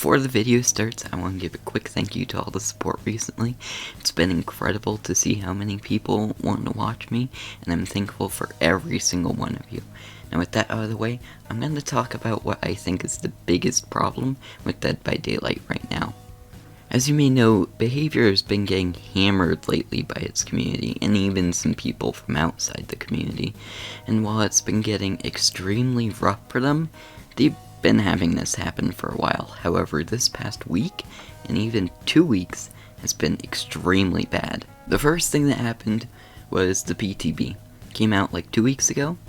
Before the video starts, I want to give a quick thank you to all the support recently. It's been incredible to see how many people want to watch me, and I'm thankful for every single one of you. Now with that out of the way, I'm going to talk about what I think is the biggest problem with Dead by Daylight right now. As you may know, BHVR has been getting hammered lately by its community, and even some people from outside the community. And while it's been getting extremely rough for them, they've been having this happen for a while. However, this past week, and even 2 weeks, has been extremely bad. The first thing that happened was the PTB. Came out like 2 weeks ago,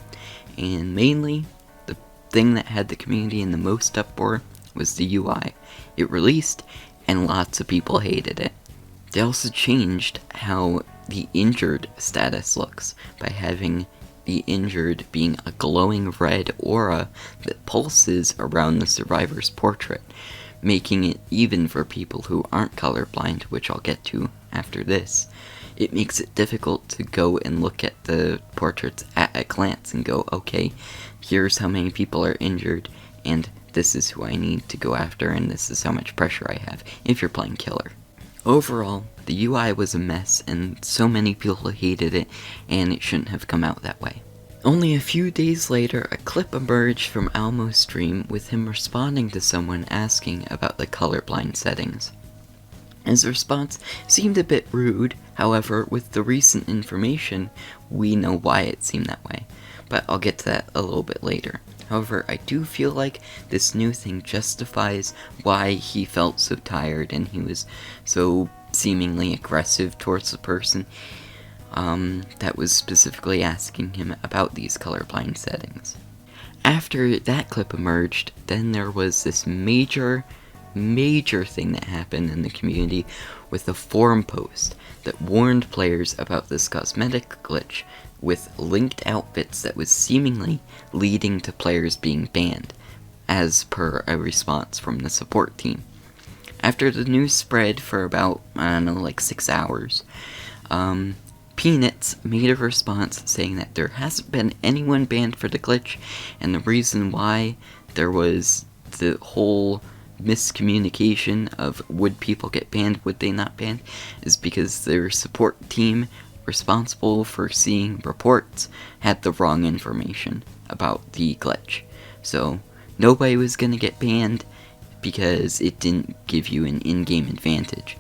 and mainly, the thing that had the community in the most uproar was the UI. It released, and lots of people hated it. They also changed how the injured status looks by having the injured being a glowing red aura that pulses around the survivor's portrait, making it even for people who aren't colorblind, which I'll get to after this. It makes it difficult to go and look at the portraits at a glance and go, okay, here's how many people are injured, and this is who I need to go after, and this is how much pressure I have if you're playing killer. Overall, the UI was a mess, and so many people hated it, and it shouldn't have come out that way. Only a few days later, a clip emerged from Almo's stream with him responding to someone asking about the colorblind settings. His response seemed a bit rude, however, with the recent information, we know why it seemed that way, but I'll get to that a little bit later. However, I do feel like this new thing justifies why he felt so tired and he was so seemingly aggressive towards the person that was specifically asking him about these colorblind settings. After that clip emerged, then there was this major thing that happened in the community with a forum post that warned players about this cosmetic glitch with linked outfits that was seemingly leading to players being banned, as per a response from the support team. After the news spread for about, 6 hours, Peanuts made a response saying that there hasn't been anyone banned for the glitch, and the reason why there was the whole miscommunication of would people get banned, would they not banned, is because their support team responsible for seeing reports had the wrong information about the glitch. So nobody was going to get banned because it didn't give you an in-game advantage.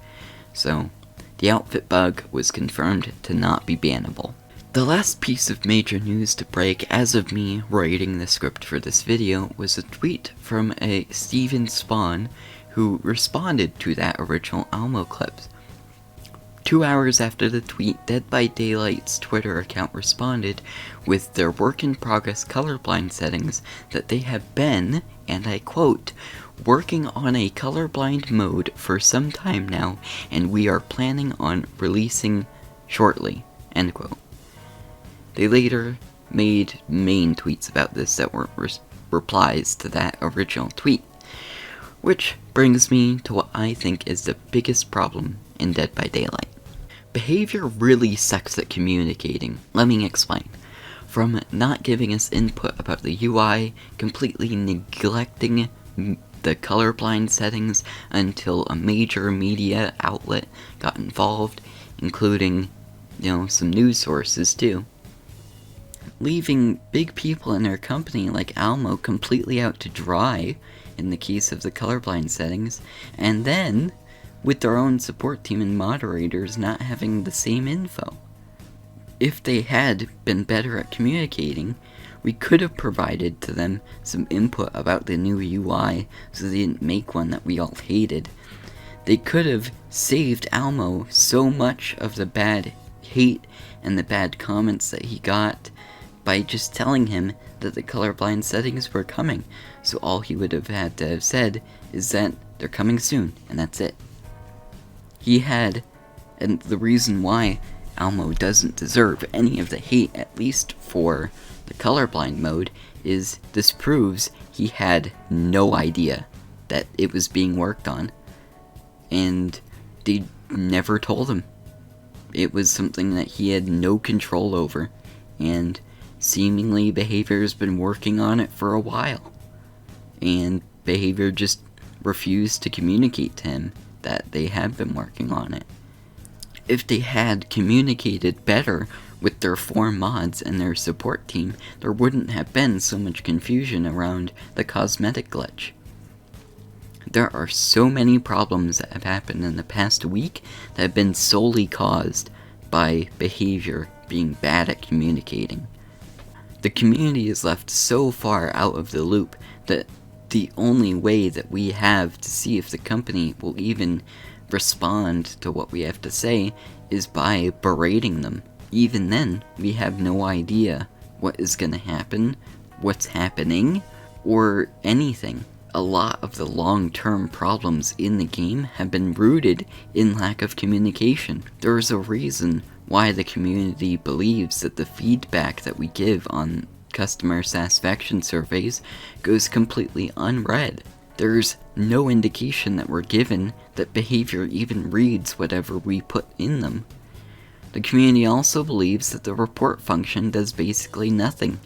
So the outfit bug was confirmed to not be bannable. The last piece of major news to break as of me writing the script for this video was a tweet from a Steven Spawn who responded to that original Almo clip. 2 hours after the tweet, Dead by Daylight's Twitter account responded with their work-in-progress colorblind settings that they have been, and I quote, working on a colorblind mode for some time now, and we are planning on releasing shortly, end quote. They later made main tweets about this that were replies to that original tweet, which brings me to what I think is the biggest problem in Dead by Daylight. BHVR really sucks at communicating. Let me explain. From not giving us input about the UI, completely neglecting the colorblind settings until a major media outlet got involved, including, some news sources too. Leaving big people in their company like Almo completely out to dry in the case of the colorblind settings, and then with their own support team and moderators not having the same info. If they had been better at communicating, we could have provided to them some input about the new UI so they didn't make one that we all hated. They could have saved Almo so much of the bad hate and the bad comments that he got by just telling him that the colorblind settings were coming. So all he would have had to have said is that they're coming soon, and that's it. He had, and the reason why Almo doesn't deserve any of the hate, at least for the colorblind mode, is this proves he had no idea that it was being worked on, and they never told him. It was something that he had no control over, and seemingly BHVR has been working on it for a while, and BHVR just refused to communicate to him that they have been working on it. If they had communicated better with their 4 mods and their support team, there wouldn't have been so much confusion around the cosmetic glitch. There are so many problems that have happened in the past week that have been solely caused by behavior being bad at communicating. The community is left so far out of the loop that the only way that we have to see if the company will even respond to what we have to say is by berating them. Even then, we have no idea what is going to happen, what's happening, or anything. A lot of the long-term problems in the game have been rooted in lack of communication. There is a reason why the community believes that the feedback that we give on customer satisfaction surveys goes completely unread. There's no indication that we're given that behavior even reads whatever we put in them. The community also believes that the report function does basically nothing,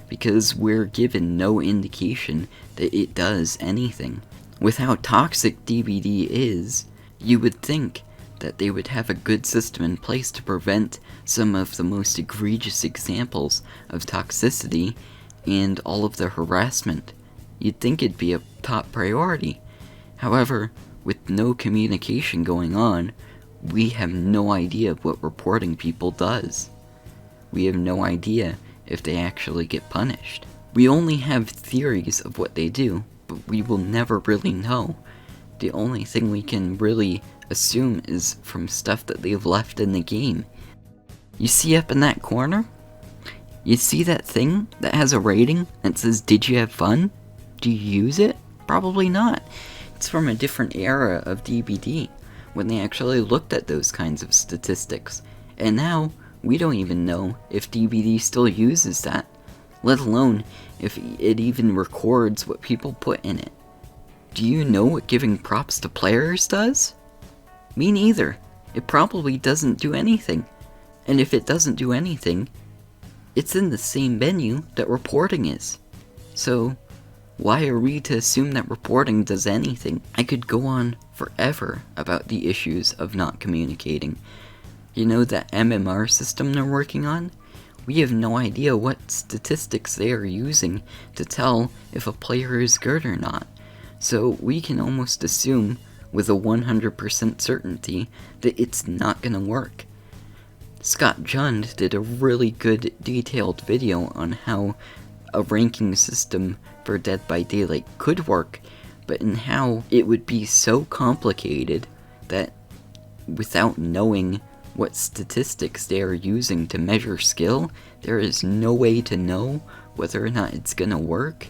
because we're given no indication that it does anything. With how toxic DBD is, you would think that they would have a good system in place to prevent some of the most egregious examples of toxicity and all of the harassment. You'd think it'd be a top priority. However, with no communication going on, we have no idea what reporting people does. We have no idea if they actually get punished. We only have theories of what they do, but we will never really know. The only thing we can really assume is from stuff that they've left in the game. You see up in that corner? You see that thing that has a rating that says, "Did you have fun?" Do you use it? Probably not. It's from a different era of DBD, when they actually looked at those kinds of statistics. And now, we don't even know if DBD still uses that, let alone if it even records what people put in it. Do you know what giving props to players does? Me neither. It probably doesn't do anything. And if it doesn't do anything, it's in the same menu that reporting is. So, why are we to assume that reporting does anything? I could go on forever about the issues of not communicating. You know that MMR system they're working on? We have no idea what statistics they are using to tell if a player is good or not. So we can almost assume with a 100% certainty that it's not gonna work. Scott Jund did a really good detailed video on how a ranking system for Dead by Daylight could work, but in how it would be so complicated that without knowing what statistics they are using to measure skill, there is no way to know whether or not it's gonna work,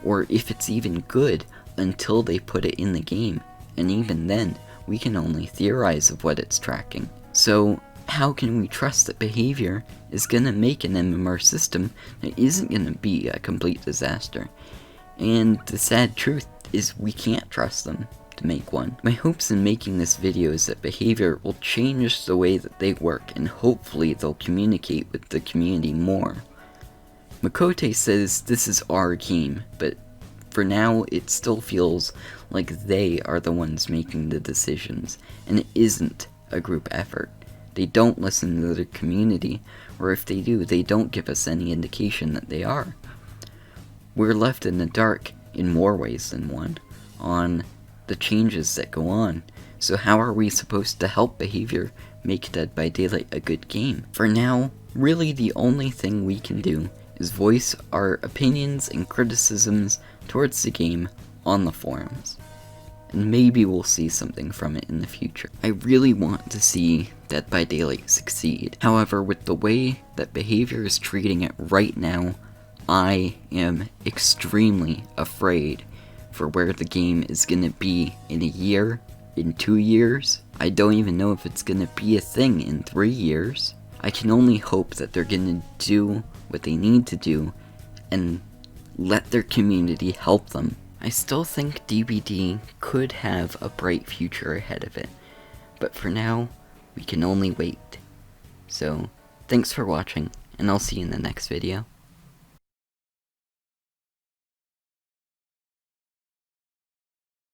or if it's even good until they put it in the game, and even then, we can only theorize of what it's tracking. So, how can we trust that behavior is gonna make an MMR system that isn't gonna be a complete disaster? And the sad truth is we can't trust them to make one. My hopes in making this video is that behavior will change the way that they work, and hopefully they'll communicate with the community more. Makote says this is our game, but for now it still feels like they are the ones making the decisions, and it isn't a group effort. They don't listen to the community, or if they do, they don't give us any indication that they are. We're left in the dark in more ways than one on the changes that go on, so how are we supposed to help behavior make Dead by Daylight a good game? For now, really the only thing we can do is voice our opinions and criticisms towards the game on the forums, and maybe we'll see something from it in the future. I really want to see Dead by Daylight succeed. However, with the way that behavior is treating it right now, I am extremely afraid for where the game is gonna be in a year, in 2 years. I don't even know if it's gonna be a thing in 3 years. I can only hope that they're gonna do what they need to do and let their community help them. I still think DBD could have a bright future ahead of it, but for now, we can only wait. So, thanks for watching, and I'll see you in the next video.